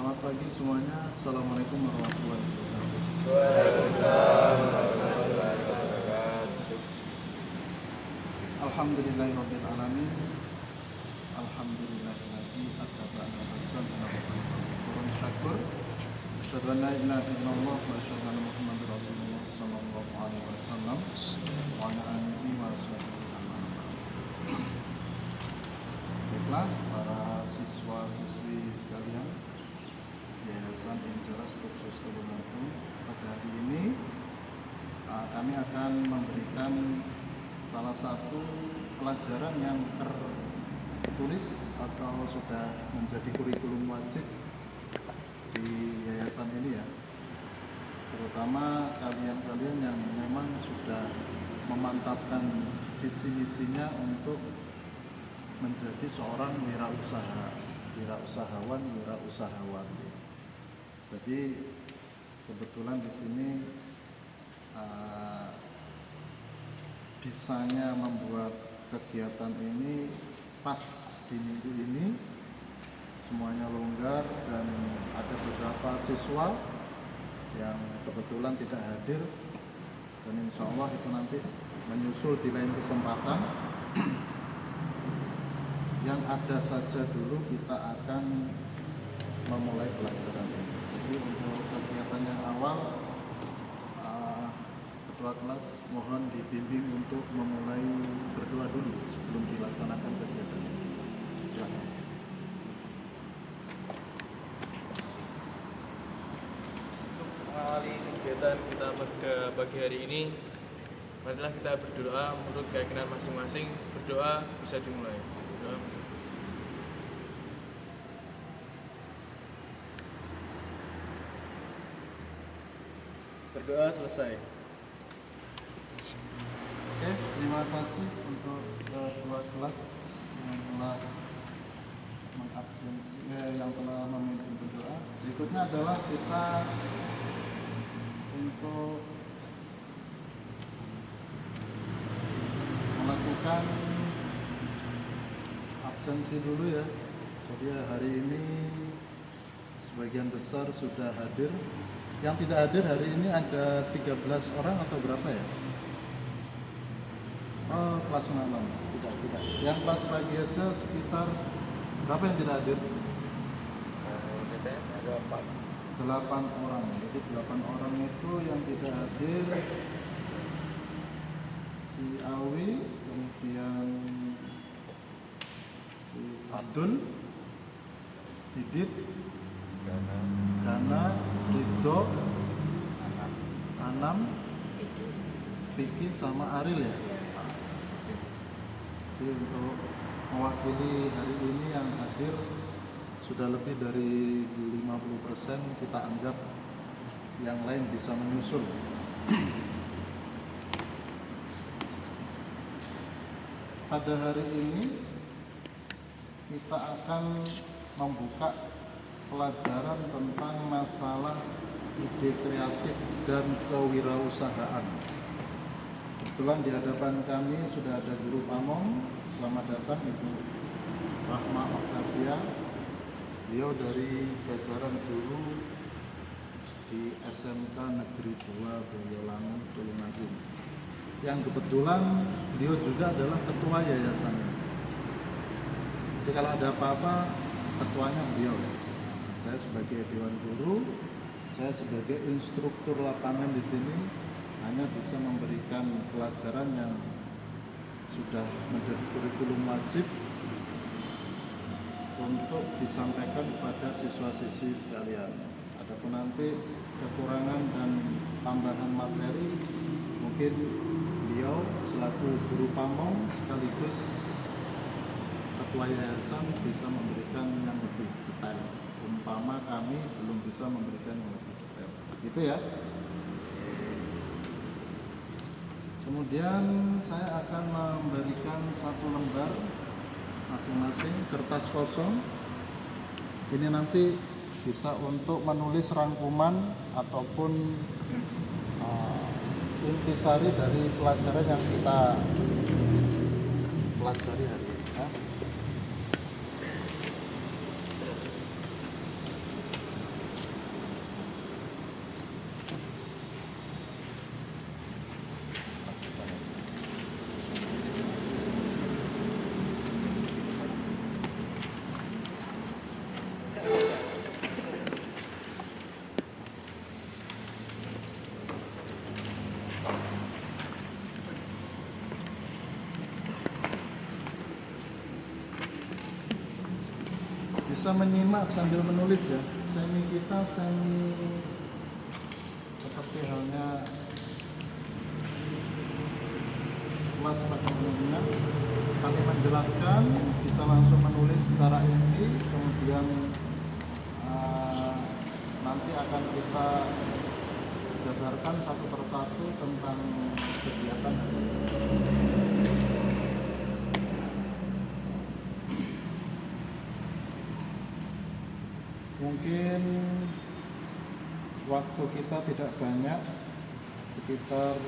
Selamat pagi semuanya. Assalamualaikum warahmatullahi wabarakatuh. Waalaikumsalam warahmatullahi wabarakatuh. Alhamdulillahirabbil alamin. Alhamdulillahilladzi ataba al-hasan ala qurun syakur. Asyhadu an la ilaha illallah wa asyhadu anna Muhammadar Rasulullah sallallahu alaihi wasallam wa ala alihi wa sahbihi. Baiklah para siswa-siswi sekalian, Yayasan Injeras Khusus Tulungagung, pada hari ini kami akan memberikan salah satu pelajaran yang tertulis atau sudah menjadi kurikulum wajib di yayasan ini ya, terutama kalian-kalian yang memang sudah memantapkan visi misinya untuk menjadi seorang wirausahawan, wirausahawati. Jadi kebetulan di sini bisanya membuat kegiatan ini pas di minggu ini, semuanya longgar dan ada beberapa siswa yang kebetulan tidak hadir, dan insya Allah itu nanti menyusul di lain kesempatan. Yang ada saja dulu kita akan memulai pelajaran ini. Jadi untuk kegiatan yang awal, ketua kelas mohon dibimbing untuk memulai berdoa dulu sebelum dilaksanakan kegiatan ini. Silakan. Untuk mengawali kegiatan kita pada pagi hari ini, marilah kita berdoa menurut keyakinan masing-masing. Berdoa bisa dimulai. Berdoa selesai. Oke, terima kasih untuk ketua kelas yang telah mengabsensi, yang telah memimpin berdoa. Berikutnya adalah kita untuk melakukan absensi dulu ya. Jadi hari ini sebagian besar sudah hadir. Yang tidak hadir hari ini ada 13 orang atau berapa ya? Oh, kelas malam. Tidak. Yang kelas pagi aja sekitar berapa yang tidak hadir? Ada 8 orang. Jadi 8 orang itu yang tidak hadir. Si Awi, kemudian si Abdul, Didit, Gana, Ridho, Anam, Vicky sama Aril ya. Jadi untuk mewakili hari ini yang hadir sudah lebih dari 50%, kita anggap yang lain bisa menyusul. Pada hari ini kita akan membuka pelajaran tentang masalah ide kreatif dan kewirausahaan. Kebetulan di hadapan kami sudah ada Guru Pamong. Selamat datang Ibu Rahma Oktavia. Beliau dari jajaran guru di SMK Negeri 2 Boyolangu, Tulungagung. Yang kebetulan beliau juga adalah ketua yayasan. Jadi kalau ada apa-apa, ketuanya beliau. Saya sebagai Dewan Guru, saya sebagai instruktur lapangan di sini hanya bisa memberikan pelajaran yang sudah menjadi kurikulum wajib untuk disampaikan kepada siswa-siswi sekalian. Adapun nanti kekurangan dan tambahan materi, mungkin beliau selaku Guru Pamong sekaligus ketua yayasan bisa memberikan yang lebih detail. Umpama kami belum bisa memberikan yang lebih detail. Gitu ya. Kemudian saya akan memberikan satu lembar masing-masing kertas kosong. Ini nanti bisa untuk menulis rangkuman ataupun intisari dari pelajaran yang kita pelajari hari ini ya. bisa menyimak sambil menulis ya. Semi kita semi seperti halnya kelas pada umumnya. Kami menjelaskan, bisa langsung menulis secara inti, kemudian nanti akan kita jabarkan satu persatu tentang kegiatan. Mungkin waktu kita tidak banyak, sekitar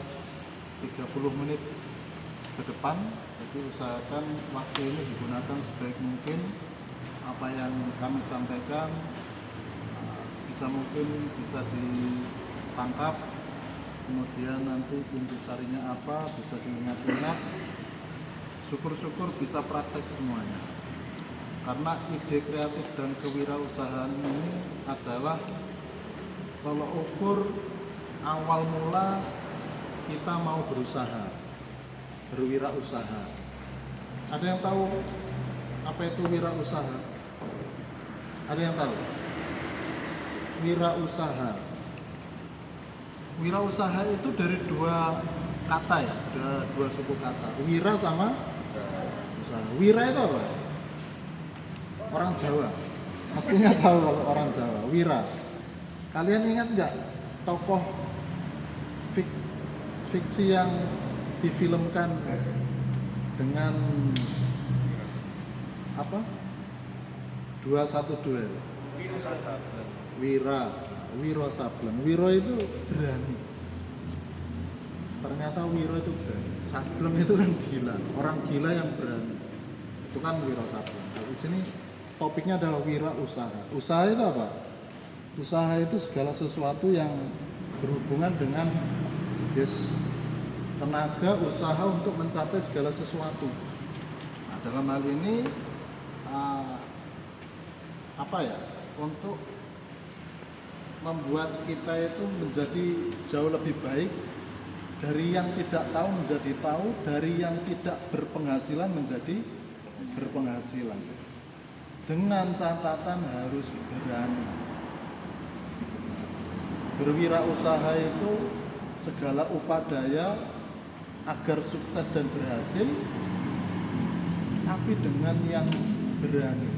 30 menit ke depan, jadi usahakan waktu ini digunakan sebaik mungkin. Apa yang kami sampaikan sebisa mungkin bisa ditangkap, kemudian nanti intisarinya apa bisa diingat-ingat, syukur-syukur bisa praktek semuanya. Karena ide kreatif dan kewirausahaan ini adalah tolok ukur awal mula kita mau berusaha, berwirausaha. Ada yang tahu apa itu wirausaha? Ada yang tahu? Wirausaha. Wirausaha itu dari dua kata ya, dua suku kata. Wira sama usaha. Wira itu apa? Orang Jawa. Pastinya tahu kalau orang Jawa. Wira. Kalian ingat nggak tokoh fiksi yang difilmkan dengan apa? 212. Wiro Sableng. Wiro itu berani. Ternyata Wiro itu berani. Sableng itu kan gila. Orang gila yang berani. Itu kan Wiro Sableng. Di sini topiknya adalah wira usaha. Usaha itu apa? Usaha itu segala sesuatu yang berhubungan dengan tenaga usaha untuk mencapai segala sesuatu. Nah, dalam hal ini untuk membuat kita itu menjadi jauh lebih baik, dari yang tidak tahu menjadi tahu, dari yang tidak berpenghasilan menjadi berpenghasilan, dengan catatan harus berani. Berwirausaha itu segala upaya agar sukses dan berhasil, tapi dengan yang berani.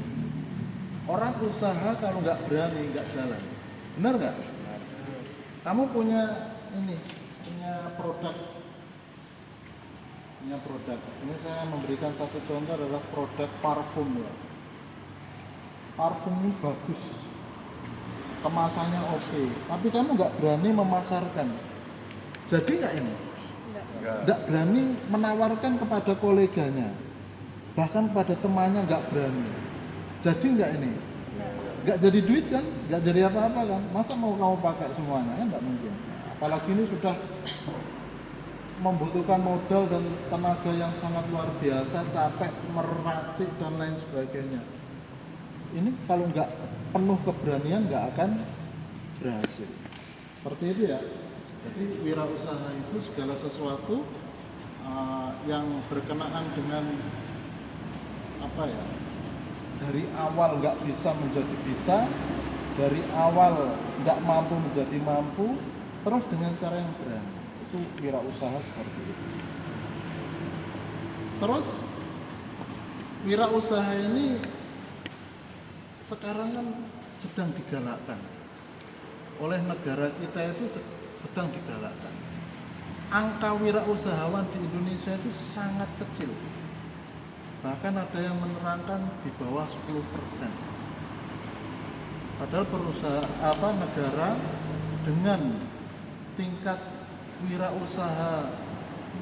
Orang usaha kalau nggak berani nggak jalan. Benar nggak? Kamu punya produk. Ini saya memberikan satu contoh adalah produk parfum ya. Parfum ini bagus, kemasannya oke, tapi kamu nggak berani memasarkan. Jadi nggak ini? Nggak berani menawarkan kepada koleganya, bahkan pada temannya nggak berani. Jadi nggak ini? Nggak jadi duit kan? Nggak jadi apa-apa kan? Masa mau kamu pakai semuanya? Kan nggak mungkin. Apalagi ini sudah membutuhkan modal dan tenaga yang sangat luar biasa, capek, meracik dan lain sebagainya. Ini kalau nggak penuh keberanian nggak akan berhasil. Seperti itu ya. Jadi wirausaha itu segala sesuatu yang berkenaan dengan dari awal nggak bisa menjadi bisa, dari awal nggak mampu menjadi mampu, terus dengan cara yang berani. Itu wirausaha seperti itu. Terus wirausaha ini sekarang kan sedang digalakkan oleh negara kita, itu sedang digalakkan. Angka wirausahawan di Indonesia itu sangat kecil. Bahkan ada yang menerangkan di bawah 10%. Padahal negara dengan tingkat wirausaha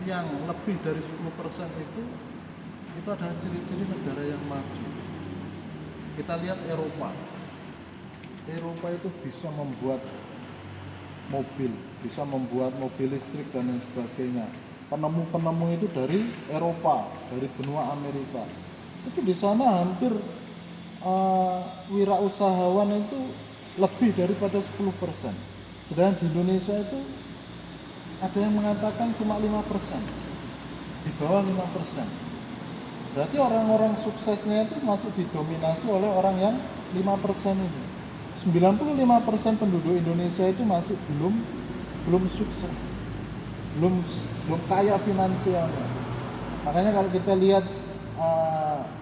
yang lebih dari 10% itu adalah ciri-ciri negara yang maju. Kita lihat Eropa itu bisa membuat mobil, bisa membuat mobil listrik dan lain sebagainya. Penemu-penemu itu dari Eropa, dari benua Amerika. Itu di sana hampir wirausahawan itu lebih daripada 10%. Sedangkan di Indonesia itu ada yang mengatakan cuma 5%, di bawah 5%. Berarti orang-orang suksesnya itu masih didominasi oleh orang yang 5% ini. 95% penduduk Indonesia itu masih belum sukses. Belum kaya finansialnya. Makanya kalau kita lihat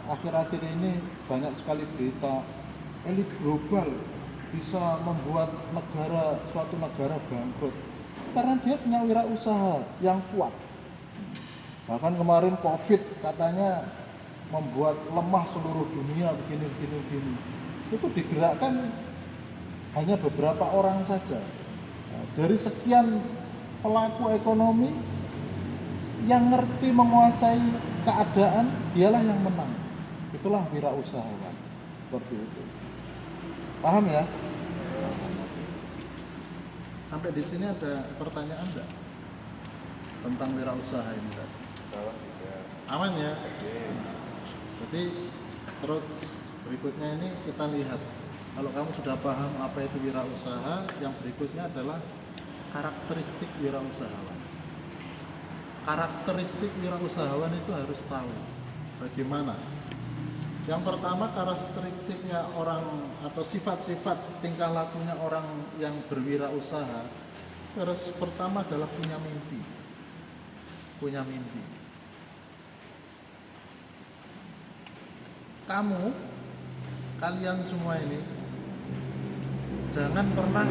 akhir-akhir ini banyak sekali berita elit global bisa membuat suatu negara bangkrut karena dia punya wirausaha yang kuat. Bahkan kemarin COVID katanya membuat lemah seluruh dunia begini. Itu digerakkan hanya beberapa orang saja. Nah, dari sekian pelaku ekonomi yang ngerti menguasai keadaan, dialah yang menang. Itulah wirausahawan. Seperti itu. Paham ya? Sampai di sini ada pertanyaan enggak? Tentang wirausaha ini tadi. Aman ya? Jadi terus berikutnya ini kita lihat. Kalau kamu sudah paham apa itu wirausaha, yang berikutnya adalah karakteristik wirausahawan. Karakteristik wirausahawan itu harus tahu bagaimana. Yang pertama, karakteristiknya orang atau sifat-sifat tingkah lakunya orang yang berwirausaha harus pertama adalah punya mimpi. Punya mimpi. Kalian semua ini jangan pernah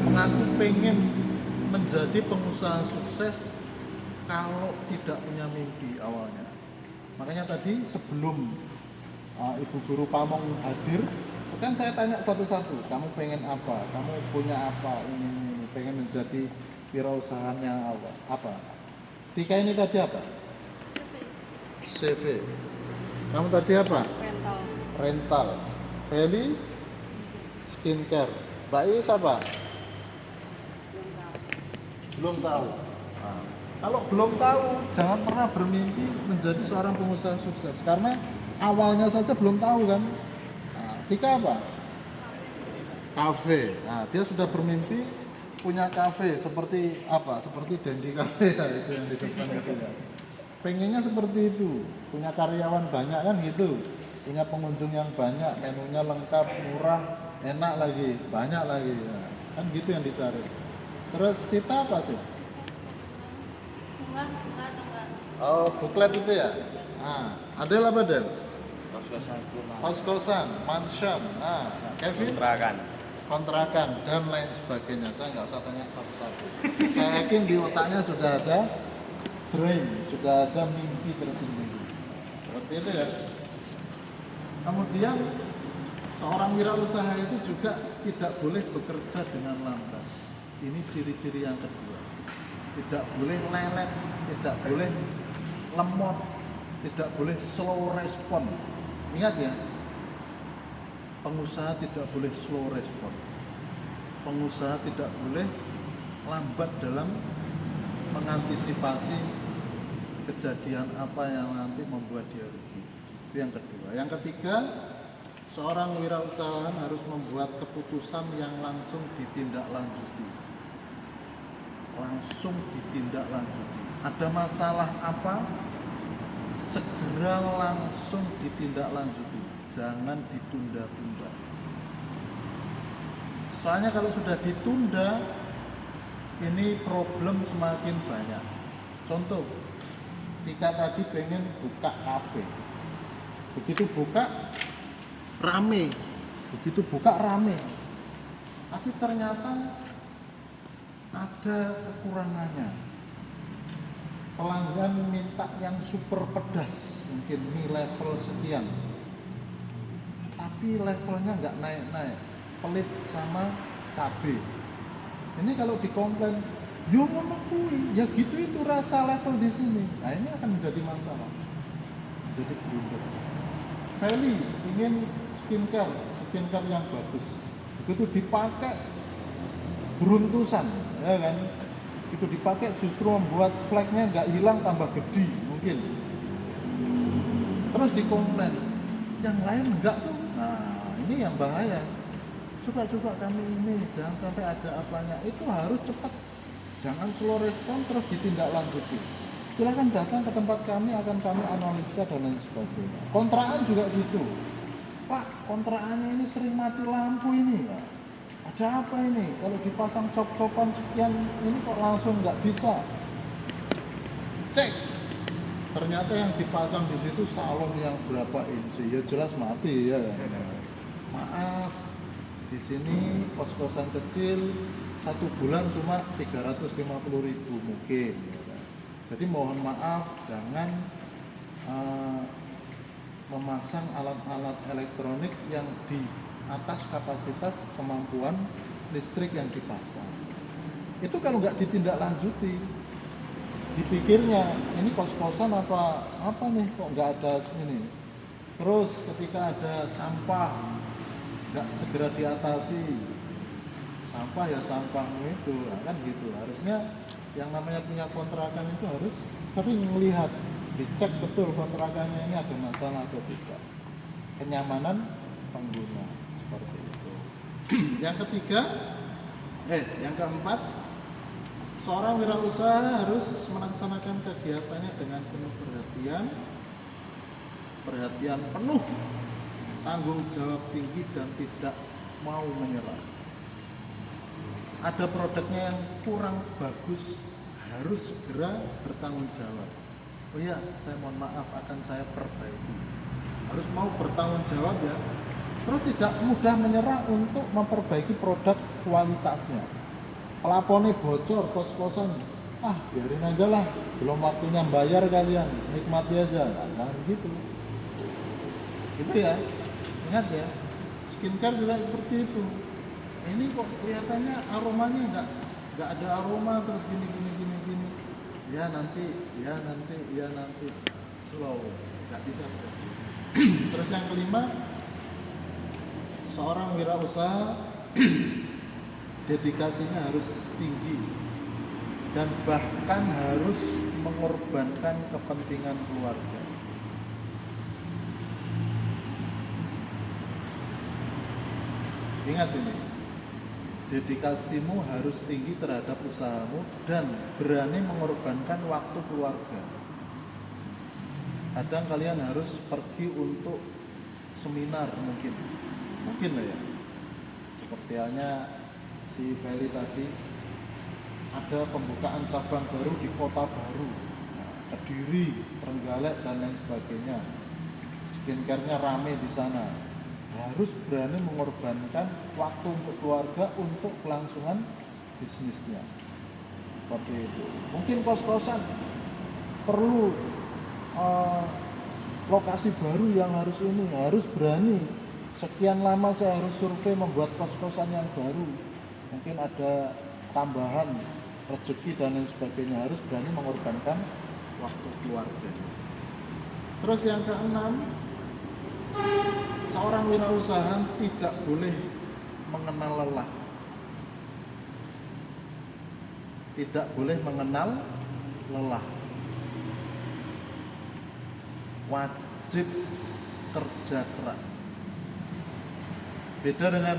mengaku pengen menjadi pengusaha sukses kalau tidak punya mimpi awalnya. Makanya tadi sebelum Ibu Guru Pamong hadir, kan saya tanya satu-satu, kamu pengen apa? Kamu punya apa? Ini pengen menjadi wirausahaan yang apa? Tika ini tadi apa? CV. Kamu tadi apa? Rental. Feli? Skincare. Mbak Is apa? Belum tahu. Nah, kalau belum tahu, jangan pernah bermimpi menjadi seorang pengusaha sukses karena awalnya saja belum tahu kan. Nah, Tika apa? Kafe. Nah, dia sudah bermimpi punya kafe seperti apa? Seperti Dendi Cafe ya, itu yang di depan itu ya. Pengennya seperti itu, punya karyawan banyak kan gitu, punya pengunjung yang banyak, menunya lengkap, murah, enak lagi, banyak lagi, nah, kan gitu yang dicari. Terus Sita apa sih? Oh, buklet itu ya. Nah, Adel apa Del? Kos-kosan, mansion. Nah, Kevin? Kontrakan dan lain sebagainya. Saya nggak usah tanya satu-satu. Saya yakin di otaknya sudah ada dream, sudah ada mimpi tersendiri. Seperti itu ya. Kemudian seorang wirausaha itu juga tidak boleh bekerja dengan lambat. Ini ciri-ciri yang kedua. Tidak boleh lelet, tidak boleh lemot, tidak boleh slow respon. Ingat ya, pengusaha tidak boleh slow respon. Pengusaha tidak boleh lambat dalam mengantisipasi kejadian apa yang nanti membuat dia rugi. Itu yang kedua. Yang ketiga, seorang wirausahawan harus membuat keputusan yang langsung ditindaklanjuti. Langsung ditindaklanjuti. Ada masalah apa? Segera langsung ditindaklanjuti. Jangan ditunda-tunda. Soalnya kalau sudah ditunda, ini problem semakin banyak. Contoh, Tika tadi pengen buka kafe. Begitu buka, rame. Begitu buka, rame. Tapi ternyata ada kekurangannya. Pelanggan minta yang super pedas, mungkin mie level sekian. Tapi levelnya nggak naik-naik. Pelit sama cabai. Ini kalau dikomplain, yo ngono kuwi, ya gitu itu rasa level di sini. Nah, ini akan menjadi masalah. Jadi blunder. Feli ingin skincare yang bagus. Begitu dipakai beruntusan, ya kan? Itu dipakai justru membuat flagnya nggak hilang, tambah gede mungkin. Terus dikomplain, yang lain enggak tuh. Nah, ini yang bahaya. Coba kami ini jangan sampai ada apanya. Itu harus cepat. Jangan slow respon terus ditindaklanjuti. Silakan datang ke tempat kami, akan kami analisa dan lain sebagainya. Kontrakan juga gitu. Pak, kontrakannya ini sering mati lampu ini, Pak. Ada apa ini? Kalau dipasang cop-copan sekian ini kok langsung nggak bisa? Cek. Ternyata yang dipasang di situ salon yang berapa inci, ya jelas mati ya. Maaf, di sini kos-kosan kecil 1 bulan cuma 350.000 mungkin. Jadi mohon maaf, jangan memasang alat-alat elektronik yang di atas kapasitas kemampuan listrik yang dipasang. Itu kalau nggak ditindaklanjuti, dipikirnya ini kos-kosan apa nih kok nggak ada ini. Terus ketika ada sampah nggak segera diatasi, sampah ya sampahmu itu, nah, kan gitu. Harusnya yang namanya punya kontrakan itu harus sering melihat, dicek betul kontrakannya ini ada masalah atau tidak. Kenyamanan pengguna seperti itu. Yang ketiga, yang keempat, seorang wirausaha harus melaksanakan kegiatannya dengan penuh perhatian penuh, tanggung jawab tinggi dan tidak mau menyerah. Ada produknya yang kurang bagus, harus segera bertanggung jawab. Oh iya, saya mohon maaf, akan saya perbaiki. Harus mau bertanggung jawab ya. Terus tidak mudah menyerah untuk memperbaiki produk kualitasnya. Pelaponnya bocor, kos-kosan, biarin aja lah, belum waktunya bayar kalian, nikmati aja. Nah, jangan begitu. Gitu ya, ingat ya, skincare juga seperti itu. Ini kok kelihatannya aromanya nggak ada aroma, terus gini. Ya nanti, slow, nggak bisa. Terus yang kelima, seorang wirausaha dedikasinya harus tinggi dan bahkan harus mengorbankan kepentingan keluarga. Ingat ini, dedikasimu harus tinggi terhadap usahamu dan berani mengorbankan waktu keluarga. Kadang kalian harus pergi untuk seminar mungkin lah ya. Seperti halnya si Feli tadi, ada pembukaan cabang baru di kota baru, Kediri, Trenggalek dan lain sebagainya. Skincare-nya rame di sana. Harus berani mengorbankan waktu untuk keluarga untuk kelangsungan bisnisnya. Seperti itu. Mungkin kos-kosan perlu lokasi baru yang harus berani. Sekian lama saya harus survei membuat kos-kosan yang baru. Mungkin ada tambahan rezeki dan lain sebagainya, harus berani mengorbankan waktu keluarga. Terus yang keenam, seorang wirausaha tidak boleh mengenal lelah. Tidak boleh mengenal lelah. Wajib kerja keras. Beda dengan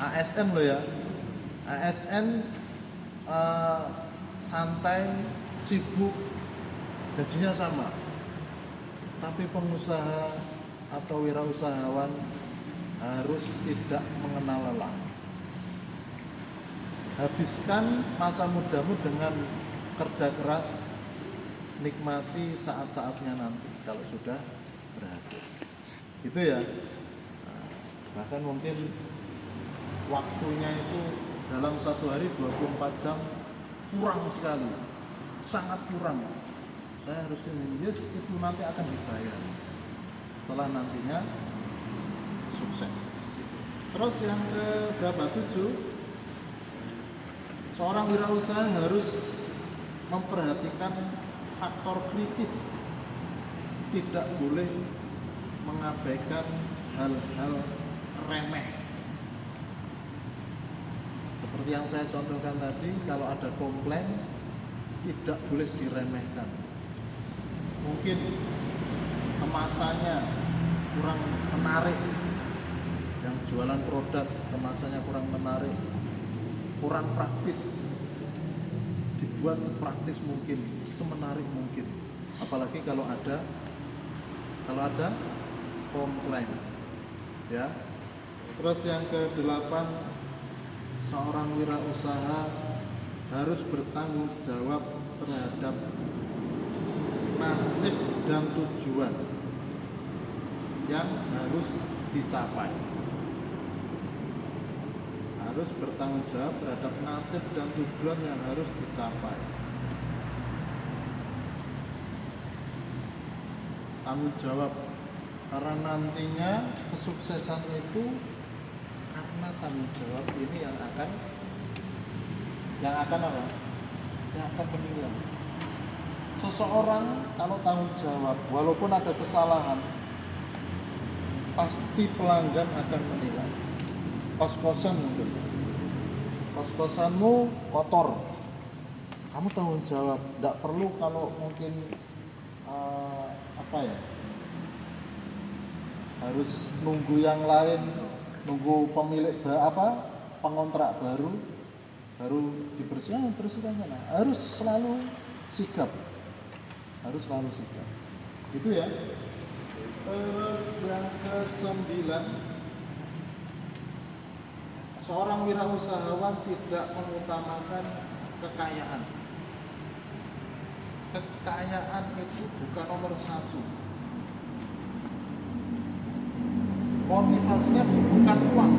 ASN loh ya. ASN santai, sibuk, gajinya sama. Tapi pengusaha atau wirausahawan harus tidak mengenal lelah. Habiskan masa mudamu dengan kerja keras, nikmati saat-saatnya nanti kalau sudah berhasil. Gitu ya. Bahkan mungkin waktunya itu dalam satu hari 24 jam kurang sekali, sangat kurang. Saya harus ini, itu nanti akan dibayar setelah nantinya sukses. Terus yang ke berapa? 7, seorang wirausaha harus memperhatikan faktor kritis, tidak boleh mengabaikan hal-hal remeh. Seperti yang saya contohkan tadi, kalau ada komplain tidak boleh diremehkan. Mungkin kemasannya kurang menarik, yang jualan produk kemasannya kurang menarik, kurang praktis, dibuat sepraktis mungkin, semenarik mungkin. Apalagi kalau ada komplain. Ya. Terus yang ke-8, seorang wirausaha harus bertanggung jawab terhadap nasib dan tujuan yang harus dicapai. Harus bertanggung jawab terhadap nasib dan tujuan yang harus dicapai. Tanggung jawab, karena nantinya kesuksesan itu karena tanggung jawab ini yang akan apa? Yang akan menilai. Seseorang kalau tanggung jawab, walaupun ada kesalahan, pasti pelanggan akan menilai. Kos-kosan mungkin, kos-kosanmu kotor, kamu tanggung jawab. Tidak perlu kalau mungkin harus nunggu yang lain, nunggu pemilik pengontrak baru bersihkan sana. Harus selalu sigap, itu ya. Terus yang ke-9, seorang wirausahawan tidak mengutamakan kekayaan. Kekayaan itu bukan nomor 1. Motivasinya bukan uang.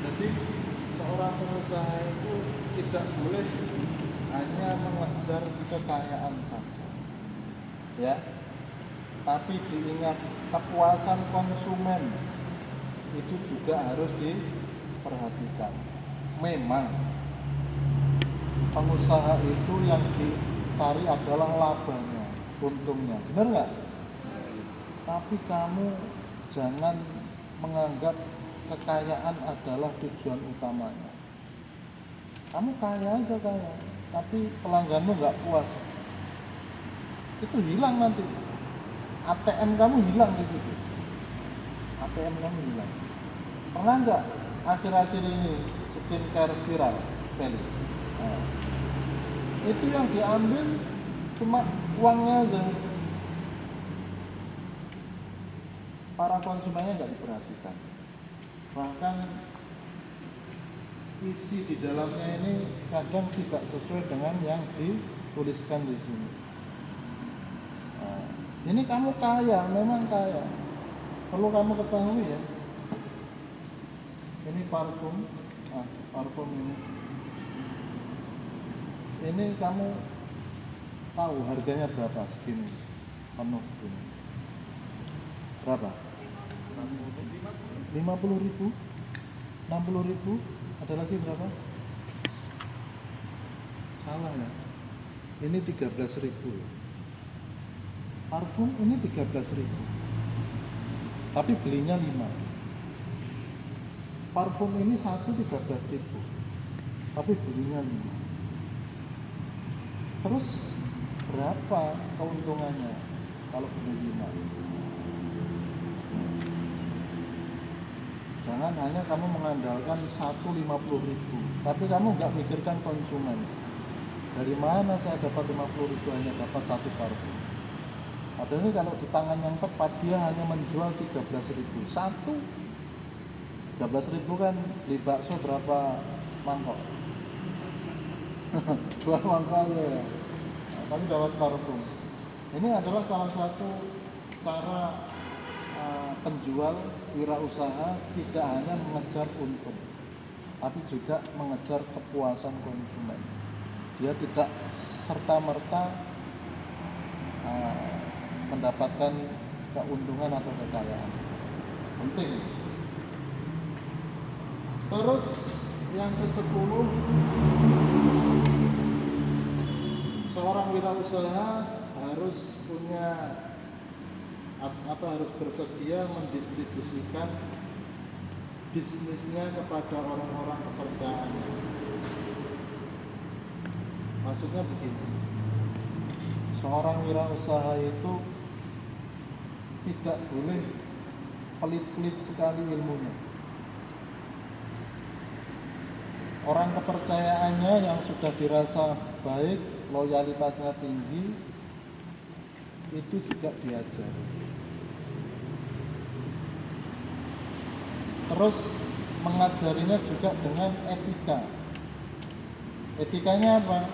Jadi seorang pengusaha itu tidak boleh hanya mengejar kekayaan saja, ya. Tapi diingat, kepuasan konsumen itu juga harus diperhatikan. Memang pengusaha itu yang dicari adalah labanya, untungnya, benar nggak? Tapi kamu jangan menganggap kekayaan adalah tujuan utamanya. Kamu kaya aja kaya, tapi pelangganmu nggak puas, itu hilang nanti. ATM kamu hilang di situ. ATM kamu hilang. Pernah nggak akhir-akhir ini skincare viral, Feli? Nah, itu yang diambil cuma uangnya aja. Para konsumennya nggak diperhatikan. Bahkan isi di dalamnya ini kadang tidak sesuai dengan yang dituliskan di sini. Nah, ini kamu kaya, memang kaya. Perlu kamu ketahui ya. Ini parfum, parfum ini. Ini kamu tahu harganya berapa segini? Penuh segini. Berapa? 50.000, 60.000, ada lagi berapa? Salah ya. Ini 13.000. Parfum ini 13.000. Tapi belinya 5. Parfum ini satu 13.000. Tapi belinya 5. Terus berapa keuntungannya kalau beli 5? Jangan hanya kamu mengandalkan 50.000, tapi kamu nggak mikirkan konsumen. Dari mana saya dapat 50.000 hanya dapat satu parfum? Padahal ini kalau di tangan yang tepat dia hanya menjual 13.000. Satu 13.000 kan di bakso berapa mangkok? 2 mangkok aja ya. Tapi dapat parfum. Ini adalah salah satu cara penjual wirausaha tidak hanya mengejar untung, tapi juga mengejar kepuasan konsumen. Dia tidak serta-merta mendapatkan keuntungan atau kekayaan. Penting. Terus yang ke-10, seorang wirausaha harus punya harus bersedia mendistribusikan bisnisnya kepada orang-orang pekerjaannya. Maksudnya begini, seorang wirausaha itu tidak boleh pelit-pelit sekali ilmunya. Orang kepercayaannya yang sudah dirasa baik, loyalitasnya tinggi, itu juga diajari. Terus mengajarinya juga dengan etika. Etikanya apa?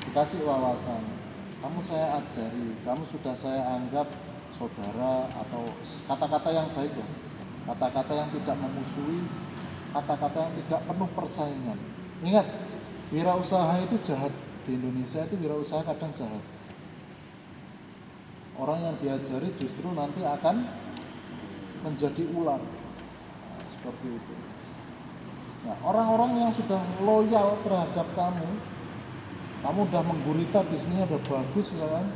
Dikasih wawasan. Kamu saya ajari, kamu sudah saya anggap saudara, atau kata-kata yang baik loh. Kata-kata yang tidak memusuhi, kata-kata yang tidak penuh persaingan. Ingat, wirausaha itu jahat. Di Indonesia itu wirausaha kadang jahat. Orang yang diajari justru nanti akan menjadi ular. Nah, seperti itu. Nah, orang-orang yang sudah loyal terhadap kamu udah menggurita, bisnisnya udah bagus ya kan.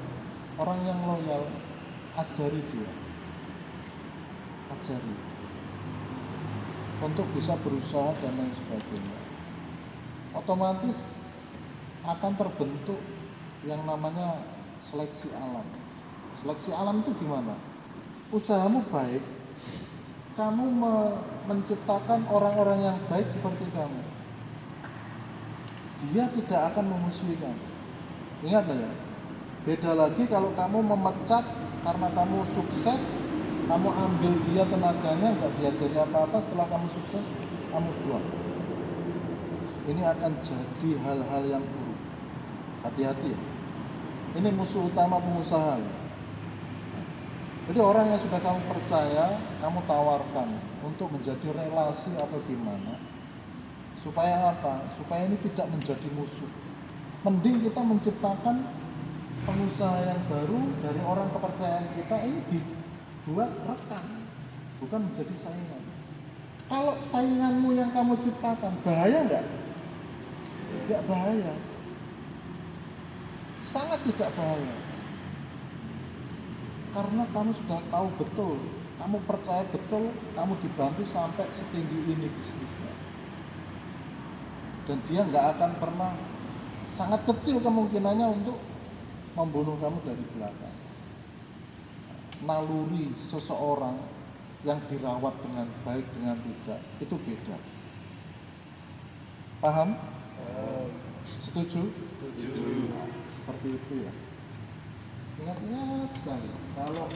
Orang yang loyal, ajari dia. Ajari. Untuk bisa berusaha dan lain sebagainya. Otomatis akan terbentuk yang namanya seleksi alam. Seleksi alam itu gimana? Usahamu baik, kamu menciptakan orang-orang yang baik seperti kamu. Dia tidak akan memusuhi kamu. Ingat ya, beda lagi kalau kamu memecat karena kamu sukses, kamu ambil dia tenaganya, nggak diajari apa-apa, setelah kamu sukses, kamu buang. Ini akan jadi hal-hal yang buruk. Hati-hati. Ini musuh utama pengusaha. Jadi orang yang sudah kamu percaya, kamu tawarkan untuk menjadi relasi atau gimana. Supaya apa? Supaya ini tidak menjadi musuh. Mending kita menciptakan pengusaha yang baru dari orang kepercayaan kita, ini dibuat rekan, bukan menjadi saingan. Kalau sainganmu yang kamu ciptakan, bahaya nggak? Tidak bahaya. Sangat tidak bahaya. Karena kamu sudah tahu betul, kamu percaya betul, kamu dibantu sampai setinggi ini bisnisnya. Dan dia nggak akan pernah, sangat kecil kemungkinannya untuk membunuh kamu dari belakang. Naluri seseorang yang dirawat dengan baik dengan tidak, itu beda. Paham? Setuju? Setuju. Seperti itu ya. Ingat-ingat sekali, kalau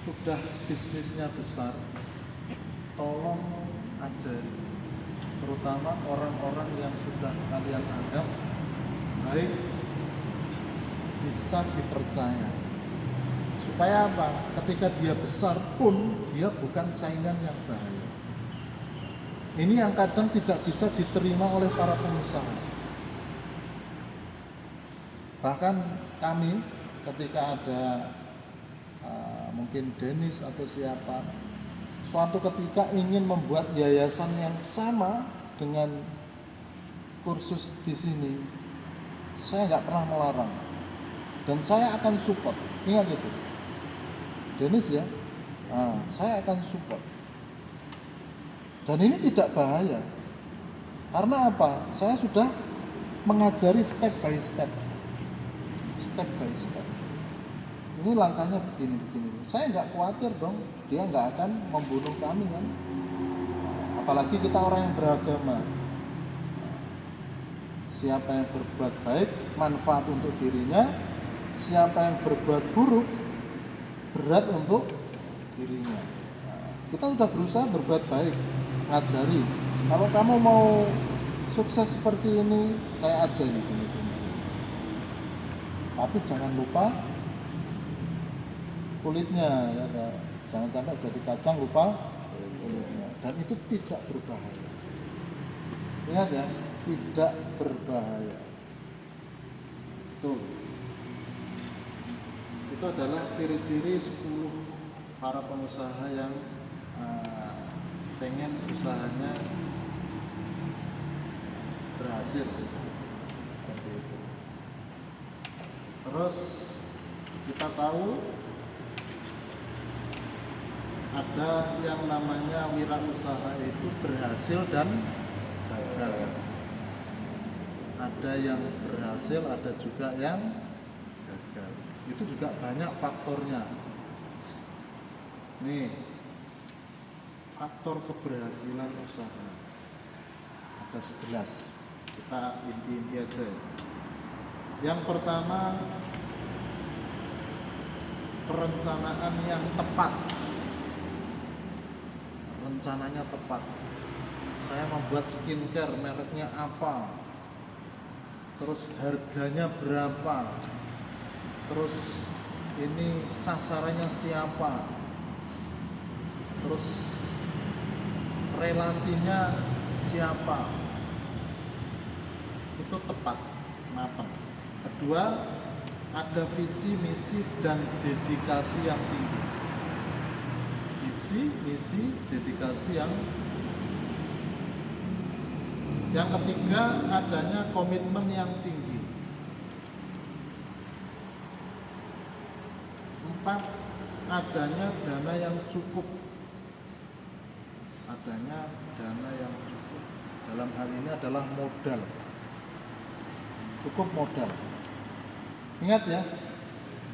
sudah bisnisnya besar, tolong ajari, terutama orang-orang yang sudah kalian anggap baik, bisa dipercaya. Supaya apa? Ketika dia besar pun, dia bukan saingan yang bahaya. Ini yang kadang tidak bisa diterima oleh para pengusaha. Bahkan kami, ketika ada mungkin Dennis atau siapa, suatu ketika ingin membuat yayasan yang sama dengan kursus di sini, saya nggak pernah melarang dan saya akan support. Ingat itu, Dennis ya, saya akan support. Dan ini tidak bahaya, karena apa? Saya sudah mengajari step by step. Step by step. Ini langkahnya begini. Saya nggak khawatir dong, dia nggak akan membunuh kami kan. Apalagi kita orang yang beragama. Siapa yang berbuat baik, manfaat untuk dirinya. Siapa yang berbuat buruk, berat untuk dirinya. Kita sudah berusaha berbuat baik, ngajari. Kalau kamu mau sukses seperti ini, saya ajari gini. Tapi jangan lupa kulitnya, ya, jangan sampai jadi kacang lupa kulitnya. Dan itu tidak berbahaya. Ingat ya, tidak berbahaya. Itu adalah ciri-ciri 10 para pengusaha yang pengen usahanya berhasil. Seperti itu. Terus kita tahu ada yang namanya wirausaha itu berhasil dan gagal. Ada yang berhasil, ada juga yang gagal. Itu juga banyak faktornya. Nih, faktor keberhasilan usaha ada 11. Kita inti-inti aja ya. Yang pertama, perencanaan yang tepat. Rencananya tepat. Saya membuat skincare, mereknya apa, terus harganya berapa, terus ini sasarannya siapa, terus relasinya siapa, itu tepat, matang. Kedua, ada visi, misi, dan dedikasi yang tinggi. Visi, misi, dedikasi yang ketiga, adanya komitmen yang tinggi. 4, adanya dana yang cukup. Adanya dana yang cukup. Dalam hal ini adalah modal. Cukup modal. Ingat ya,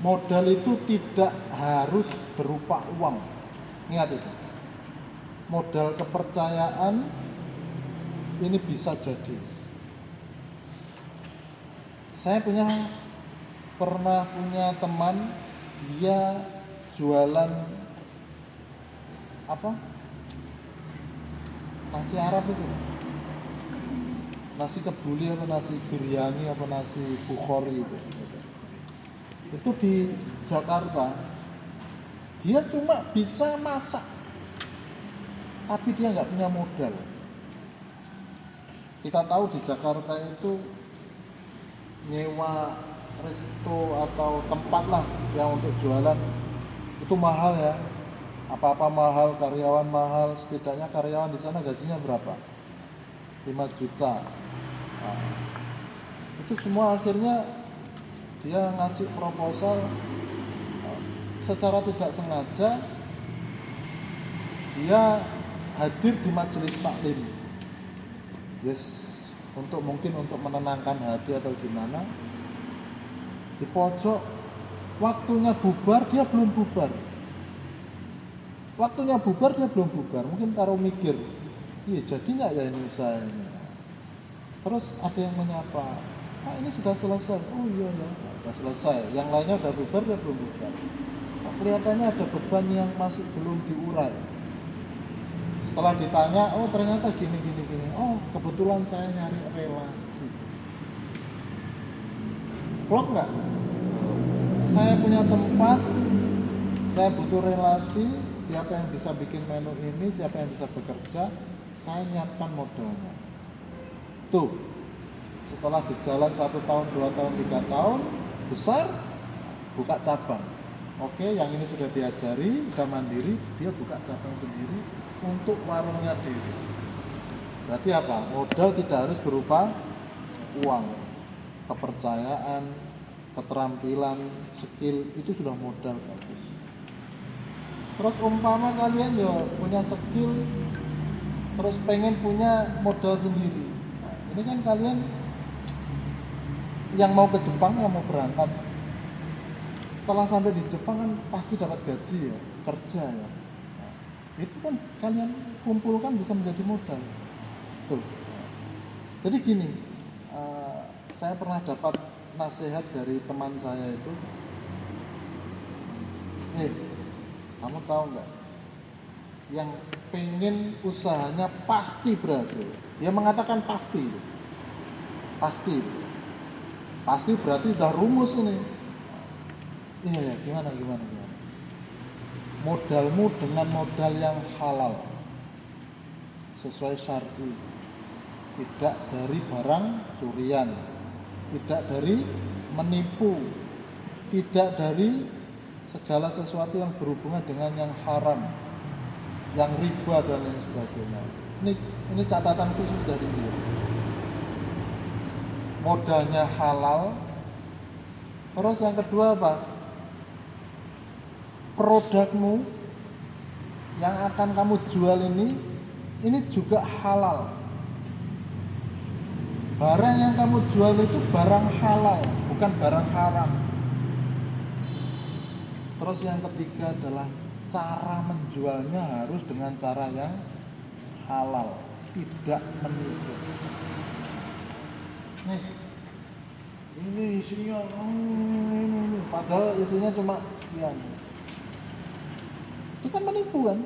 modal itu tidak harus berupa uang. Ingat itu. Modal kepercayaan ini bisa jadi. Saya pernah punya teman, dia jualan apa? Nasi Arab itu. Nasi kebuli apa nasi biryani apa nasi bukhori itu di Jakarta. Dia cuma bisa masak, tapi dia nggak punya modal. Kita tahu di Jakarta itu nyewa resto atau tempat lah yang untuk jualan itu mahal ya. Apa-apa mahal, karyawan mahal. Setidaknya karyawan di sana gajinya berapa? 5 juta. Nah, itu semua akhirnya dia ngasih proposal, secara tidak sengaja dia hadir di majelis taklim. Mungkin untuk menenangkan hati atau gimana. Di pojok, waktunya bubar dia belum bubar. Mungkin taruh mikir, iya jadi nggak ya ini usaha ini. Terus ada yang menyapa, ini sudah selesai. Oh iya ya, sudah selesai. Yang lainnya udah bubar, dia belum bubar. Kelihatannya ada beban yang masih belum diurai. Setelah ditanya, oh ternyata gini. Oh kebetulan saya nyari relasi. Klop nggak? Saya punya tempat, saya butuh relasi. Siapa yang bisa bikin menu ini, siapa yang bisa bekerja, saya nyiapkan modalnya. Tuh, setelah di jalan 1 tahun, 2 tahun, 3 tahun, besar, buka cabang. Oke, yang ini sudah diajari, sudah mandiri, dia buka cabang sendiri untuk warungnya diri. Berarti apa? Modal tidak harus berupa uang. Kepercayaan, keterampilan, skill, itu sudah modal bagus. Terus umpama kalian ya punya skill, terus pengen punya modal sendiri. Nah, ini kan kalian yang mau ke Jepang, yang mau berangkat, setelah sampai di Jepang kan pasti dapat gaji ya, kerja ya. Nah, itu kan kalian kumpulkan bisa menjadi modal. Tuh. Jadi gini, saya pernah dapat nasihat dari teman saya itu, kamu tahu nggak, yang pengen usahanya pasti berhasil, dia mengatakan pasti berarti udah rumus ini. Iya ya, gimana? Modalmu dengan modal yang halal, sesuai syar'i, tidak dari barang curian, tidak dari menipu, tidak dari segala sesuatu yang berhubungan dengan yang haram, yang riba dan lain sebagainya. Ini catatan khusus dari dia. Modalnya halal. Terus yang kedua apa? Produkmu yang akan kamu jual ini juga halal. Barang yang kamu jual itu barang halal, bukan barang haram. Terus yang ketiga adalah cara menjualnya harus dengan cara yang halal, tidak menipu. Nih, ini isinya, ini. Padahal isinya cuma sekian. Itu kan menipu kan?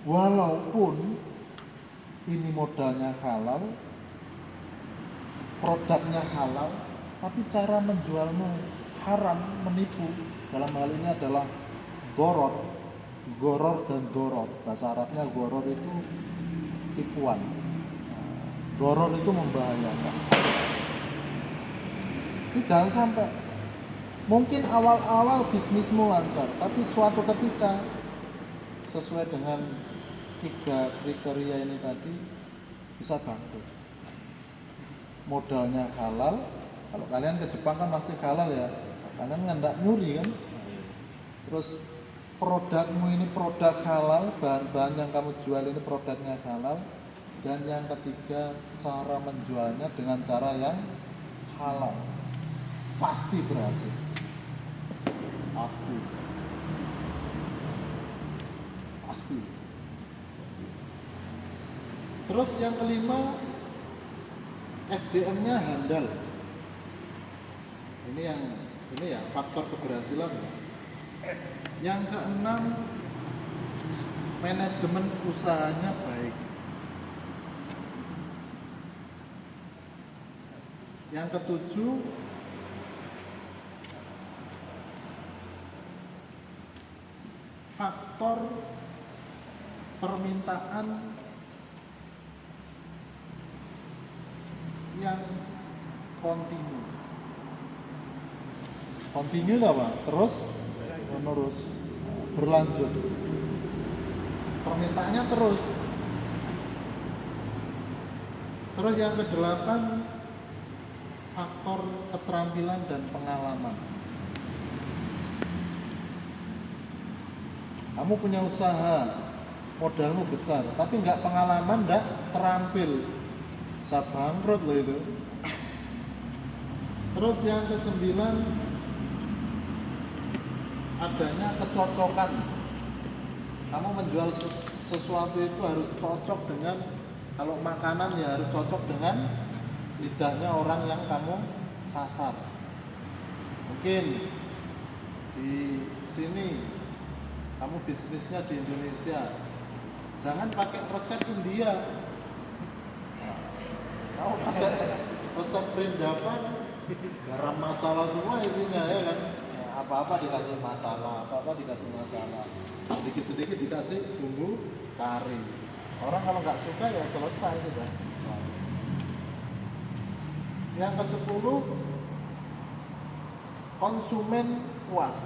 Walaupun ini modalnya halal, produknya halal, tapi cara menjualnya haram, menipu. Dalam hal ini adalah goror dan doror. Bahasa Arabnya goror itu tipuan, doror itu membahayakan. Jadi jangan sampai, mungkin awal-awal bisnismu lancar, tapi suatu ketika sesuai dengan 3 kriteria ini tadi bisa bangkrut. Modalnya halal, kalau kalian ke Jepang kan pasti halal ya, kalian nggak nyuri kan. Terus produkmu ini produk halal, bahan-bahan yang kamu jual ini produknya halal. Dan yang ketiga, cara menjualnya dengan cara yang halal, pasti berhasil, pasti. Terus yang kelima, SDM-nya handal. Ini ya faktor keberhasilan. Yang keenam, manajemen usahanya baik. Yang ketujuh, faktor permintaan yang kontinu. Kontinu itu apa? Terus menerus, berlanjut. Permintaannya terus. Terus yang kedelapan, faktor keterampilan dan pengalaman. Kamu punya usaha, modalmu besar, tapi nggak pengalaman, nggak terampil, bisa bangkrut loh itu. Terus yang kesembilan, adanya kecocokan. Kamu menjual sesuatu itu harus cocok dengan, kalau makanan ya harus cocok dengan lidahnya orang yang kamu sasar. Mungkin di sini kamu bisnisnya di Indonesia, jangan pakai resep India. Kamu pakai resep perindapan, garam masala semua isinya ya kan. Apa-apa dikasih masala, sedikit-sedikit dikasih bumbu kari. Orang kalau nggak suka ya selesai sudah. Yang ke-10, konsumen puas.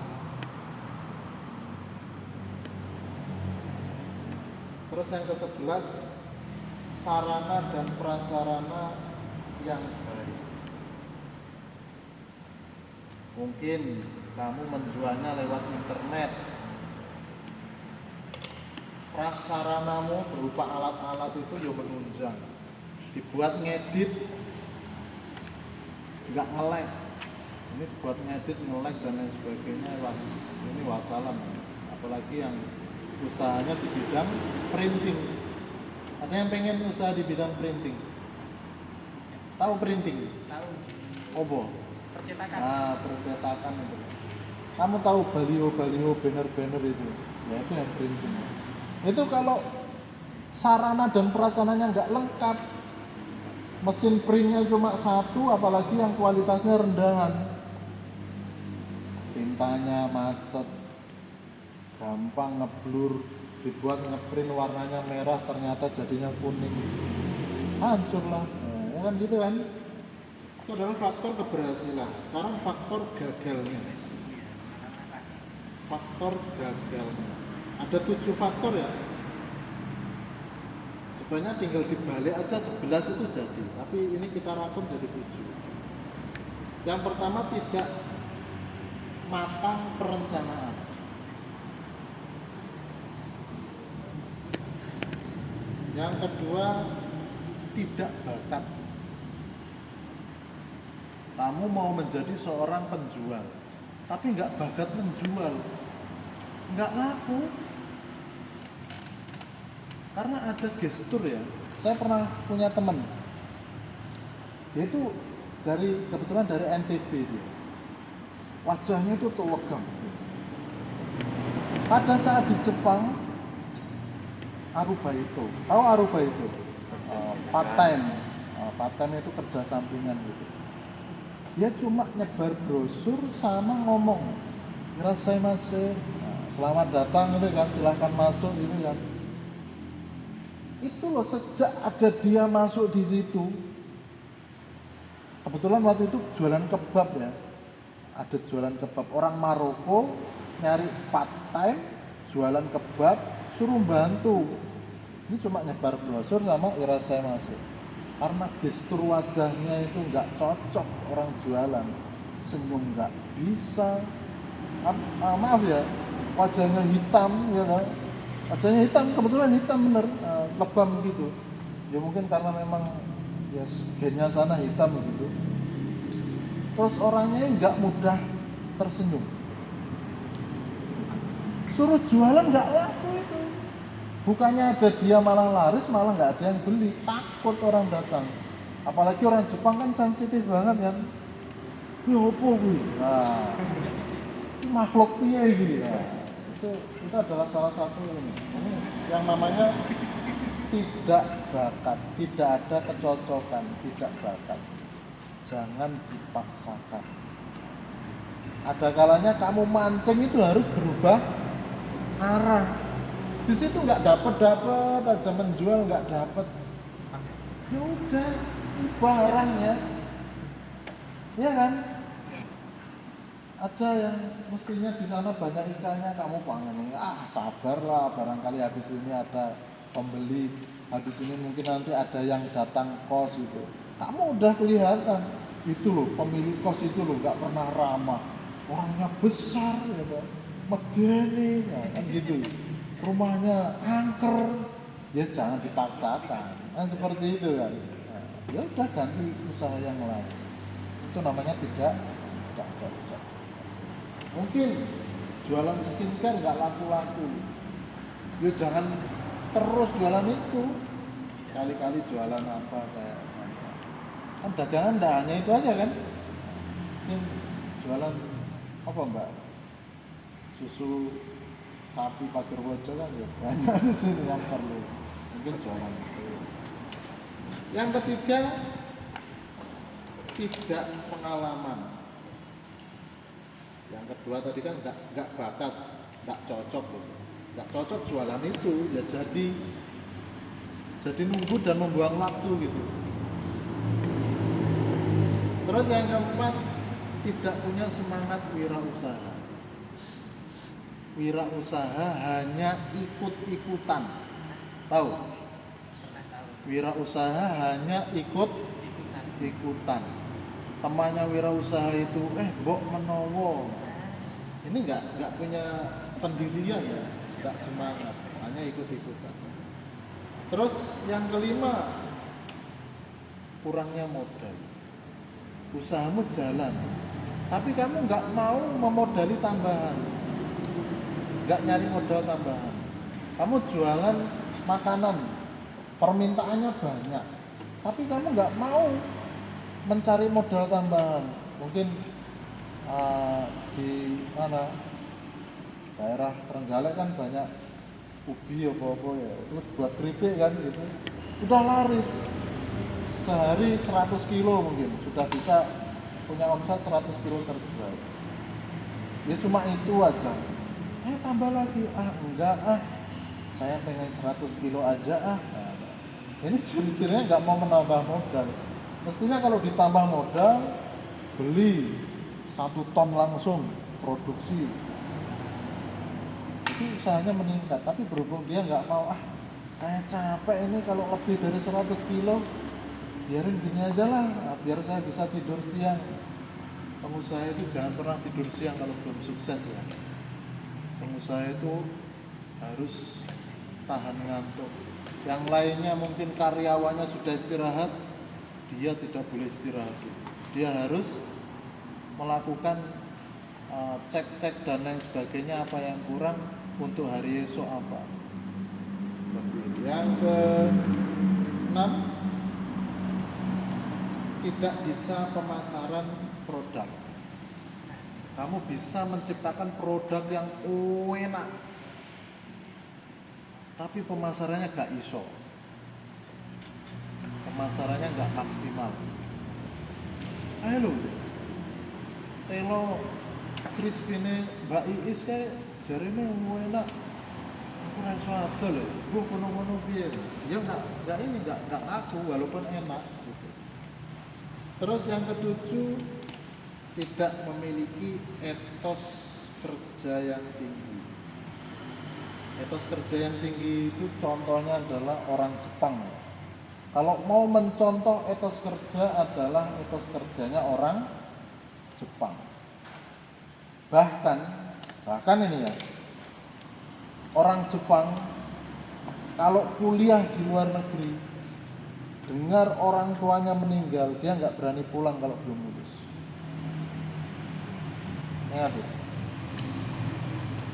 Terus yang ke-11, sarana dan prasarana yang baik. Mungkin kamu menjualnya lewat internet, prasaranamu berupa alat-alat itu ya menunjang, dibuat ngedit nggak nge-lag, ini buat ngedit nge-lag dan lain sebagainya, ini wassalam. Apalagi yang usahanya di bidang printing. Ada yang pengen usaha di bidang printing? Tahu printing? Tahu. Obo? Percetakan. Percetakan itu. Kamu tahu baliho, banner itu? Ya itu yang printing. Itu kalau sarana dan prasarananya nggak lengkap, mesin printnya cuma satu, apalagi yang kualitasnya rendahan, tintanya macet, gampang ngeblur, dibuat ngeprint warnanya merah ternyata jadinya kuning, hancur lah. Ya kan gitu kan. Itu adalah faktor keberhasilan. Sekarang faktor gagalnya. Ada 7 faktor ya. Sebenarnya tinggal dibalik aja 11 itu jadi, tapi ini kita rangkum jadi 7. Yang pertama, tidak matang perencanaan. Yang kedua, tidak bakat. Kamu mau menjadi seorang penjual, tapi nggak bakat menjual, nggak laku. Karena ada gestur ya. Saya pernah punya teman, dia itu kebetulan dari NTB dia. Wajahnya itu tegang. Pada saat di Jepang, arubaito, tahu arubaito? Part time, part time itu kerja sampingan gitu. Dia cuma nyebar brosur sama ngomong, "Irashaimase, selamat datang," itu kan, silahkan masuk itu kan. Itu loh, sejak ada dia masuk di situ. Kebetulan waktu itu jualan kebab ya. Ada jualan kebab, orang Maroko nyari part time jualan kebab, suruh bantu. Ini cuma nyebar brosur sama irashaimase. Karena gestur wajahnya itu nggak cocok orang jualan, senyum nggak bisa. Maaf ya, wajahnya hitam ya kan? Wajahnya hitam, kebetulan hitam bener, lebam gitu. Ya mungkin karena memang ya gennya sana hitam gitu. Terus orangnya nggak mudah tersenyum. Suruh jualan nggak laku itu. Bukannya ada dia malah laris, malah nggak ada yang beli. Takut orang datang. Apalagi orang Jepang kan sensitif banget kan. Ini opo kuwi? Nah, ini makhluk piye iki? Nah, itu adalah salah satu ini yang namanya tidak bakat, tidak ada kecocokan, tidak bakat. Jangan dipaksakan. Ada kalanya kamu mancing itu harus berubah arah. Di situ nggak dapet aja, menjual nggak dapet. Ya udah, ubah arahnya. Ya kan? Ada yang mestinya di sana banyak ikannya, kamu pengen, sabarlah, barangkali habis ini ada pembeli, habis ini mungkin nanti ada yang datang kos gitu. Kamu udah kelihatan, itu loh pemilik kos itu loh nggak pernah ramah, orangnya besar ya kan, medeni, kan gitu, rumahnya angker, ya jangan dipaksakan, kan seperti itu kan. Nah, ya udah ganti usaha yang lain, itu namanya tidak cocok. Mungkin jualan skincare nggak laku-laku, ya jangan terus jualan itu, kali-kali jualan apa kayak kan dagangan nggak hanya itu aja kan. Mungkin jualan apa mbak, susu sapi pagar wojo kan ya banyak di sini yang perlu, mungkin jualan itu. Yang ketiga, tidak pengalaman. Yang kedua tadi kan nggak bakat, nggak cocok loh, nggak cocok jualan itu ya, jadi nunggu dan membuang waktu gitu. Terus yang keempat, tidak punya semangat wirausaha. Wirausaha hanya ikut-ikutan, tahu? Wirausaha hanya ikut-ikutan. Temannya wirausaha itu, mbok menowo. Ini nggak punya pendirian ya, nggak semangat, hanya ikut-ikutan. Terus yang kelima, kurangnya modal. Usahamu jalan, tapi kamu nggak mau memodali tambahan, nggak nyari modal tambahan. Kamu jualan makanan, permintaannya banyak, tapi kamu nggak mau mencari modal tambahan. Mungkin di mana daerah Trenggalek kan banyak ubi apa-apa ya, itu buat keripik kan gitu, udah laris sehari 100 kilo, mungkin sudah bisa punya omset 100 kilo terjual. Ya cuma itu aja, tambah lagi, enggak, saya pengen 100 kilo aja. Ini ciri-cirinya nggak mau menambah modal. Mestinya kalau ditambah modal, beli 1 ton langsung produksi, itu usahanya meningkat. Tapi berhubung dia nggak mau, saya capek ini kalau lebih dari 100 kilo, biarin gini aja lah, biar saya bisa tidur siang. Pengusaha itu jangan pernah tidur siang kalau belum sukses ya. Pengusaha itu harus tahan ngantuk. Yang lainnya mungkin karyawannya sudah istirahat, dia tidak boleh istirahat. Dia harus melakukan cek-cek dan lain sebagainya, apa yang kurang untuk hari esok apa. Yang keenam, tidak bisa pemasaran produk. Kamu bisa menciptakan produk yang enak, tapi pemasarannya gak iso. Pemasarannya gak maksimal. Ayo lho, telo crispy-ne Mbak Iis kayak jarine enak. Aku ora iso adol lho. Bu kono-kono piye? Ya enggak ngaku walaupun enak gitu. Terus yang ketujuh, tidak memiliki etos kerja yang tinggi. Etos kerja yang tinggi itu contohnya adalah orang Jepang. Kalau mau mencontoh etos kerja adalah etos kerjanya orang Jepang. Bahkan ini ya, orang Jepang kalau kuliah di luar negeri, dengar orang tuanya meninggal, dia nggak berani pulang kalau belum lulus. Ingat ya,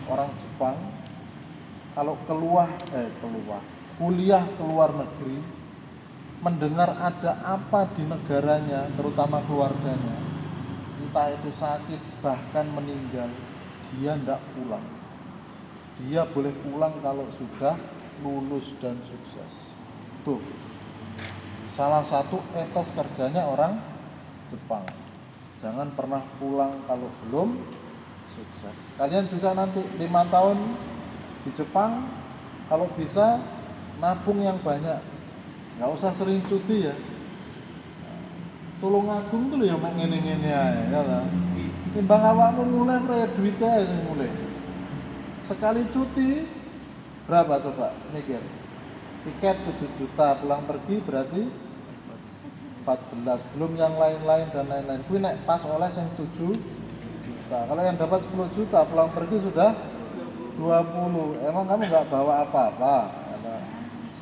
orang Jepang kalau kuliah ke luar negeri, mendengar ada apa di negaranya, terutama keluarganya, entah itu sakit bahkan meninggal, dia tidak pulang. Dia boleh pulang kalau sudah lulus dan sukses. Tuh, salah satu etos kerjanya orang Jepang. Jangan pernah pulang kalau belum sukses. Kalian juga nanti 5 tahun di Jepang, kalau bisa nabung yang banyak. Nggak usah sering cuti ya. Tulungagung tuh ya mau ngene-ngene ae ya ta. Timbang awakmu mulai kaya duit ae sing mulai. Sekali cuti berapa coba mikir? Tiket 7 juta, pulang pergi berarti 14, belum yang lain-lain dan lain-lain. Kuwi nek pas oleh sing 7 juta. Kalau yang dapat 10 juta pulang pergi sudah 20. Emang kamu nggak bawa apa-apa?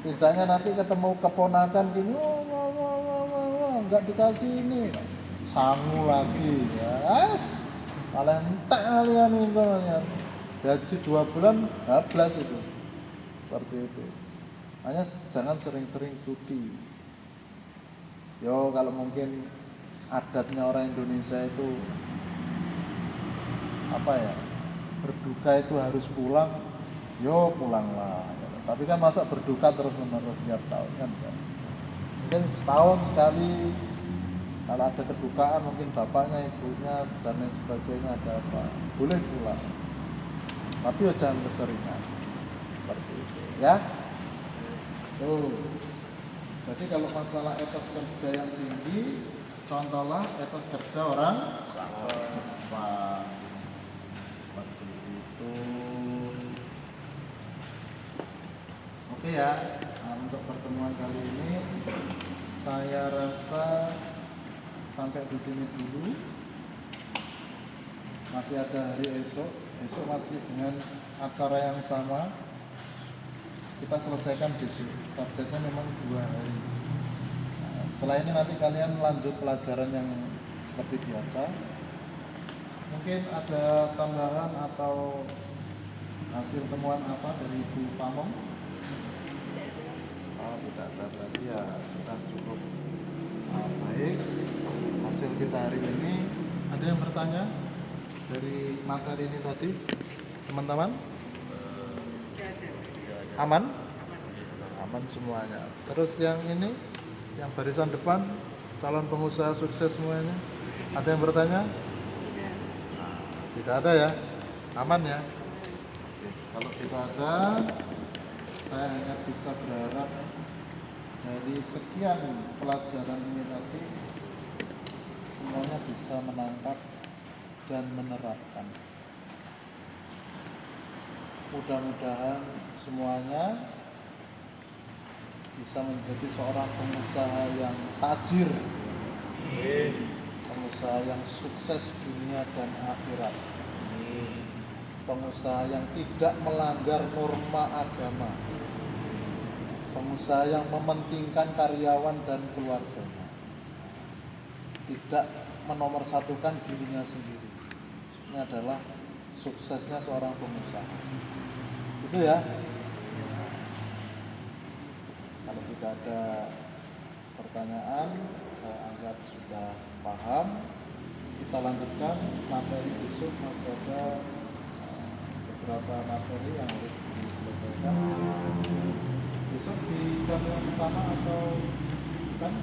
Setidaknya nanti ketemu keponakan gini, nggak dikasih ini, sangu lagi, ya, malah entek kalian itu, gaji 2 bulan habis itu, seperti itu. Hanya jangan sering-sering cuti. Yo kalau mungkin adatnya orang Indonesia itu apa ya, berduka itu harus pulang, yo pulanglah. Tapi kan masa berduka terus-menerus setiap tahun kan? Mungkin setahun sekali, kalau ada kedukaan mungkin bapaknya, ibunya dan lain sebagainya ada apa, boleh pulang. Tapi ya jangan keseringan, seperti itu ya. Tuh. Jadi kalau masalah etos kerja yang tinggi, contohlah etos kerja orang Jepang. Seperti itu. Oke ya, untuk pertemuan kali ini saya rasa sampai di sini dulu. Masih ada hari esok masih dengan acara yang sama. Kita selesaikan besok. Targetnya memang 2 hari. Nah, setelah ini nanti kalian lanjut pelajaran yang seperti biasa. Mungkin ada tambahan atau hasil temuan apa dari Ibu Pamong? Tidak ada tadi ya, sudah cukup baik hasil kita hari ini. Ada yang bertanya dari materi ini tadi, teman-teman? Aman? Aman semuanya. Terus yang ini, yang barisan depan, calon pengusaha sukses semuanya, ada yang bertanya? Tidak ada ya? Aman ya? Oke. Kalau tidak ada, saya hanya bisa berharap dari sekian pelajaran ini tadi semuanya bisa menangkap dan menerapkan. Mudah-mudahan semuanya bisa menjadi seorang pengusaha yang tajir, pengusaha yang sukses dunia dan akhirat, pengusaha yang tidak melanggar norma agama, pengusaha yang mementingkan karyawan dan keluarganya, tidak menomorsatukan dirinya sendiri. Ini adalah suksesnya seorang pengusaha. Itu ya. Kalau tidak ada pertanyaan, saya anggap sudah paham. Kita lanjutkan materi besok, masih ada beberapa materi yang harus diselesaikan. Besok di jam yang sama atau bukan?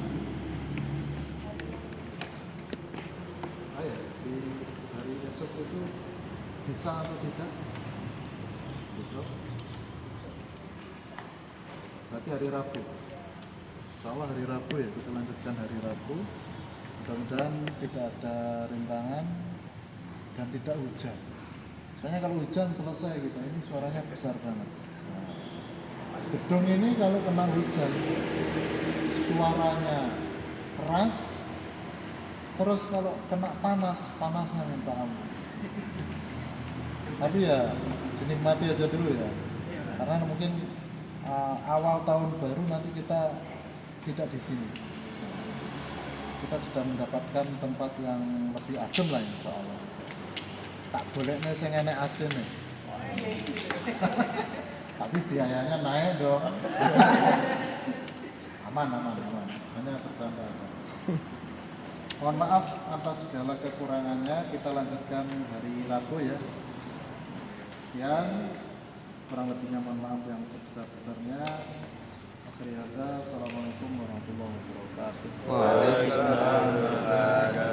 Ayo, di hari esok itu bisa atau tidak? Besok? Berarti hari Rabu. Insya hari Rabu ya, kita lanjutkan hari Rabu. Mudah-mudahan tidak ada rintangan dan tidak hujan. Soalnya kalau hujan selesai kita, ini suaranya besar banget. Nah, gedung ini kalau kena hujan, suaranya keras. Terus kalau kena panas, panasnya minta ampun. Tapi ya dinikmati aja dulu ya. Karena mungkin awal tahun baru nanti kita tidak di sini. Kita sudah mendapatkan tempat yang lebih adem lah insya Allah. Tak bolehnya saya enek AC nih. Tapi biayanya naik dong. aman. Hanya bercanda aja. Mohon maaf atas segala kekurangannya. Kita lanjutkan hari Rabu ya. Yang kurang lebihnya mohon maaf yang sebesar-besarnya. Assalamualaikum warahmatullahi wabarakatuh. Waalaikumsalam.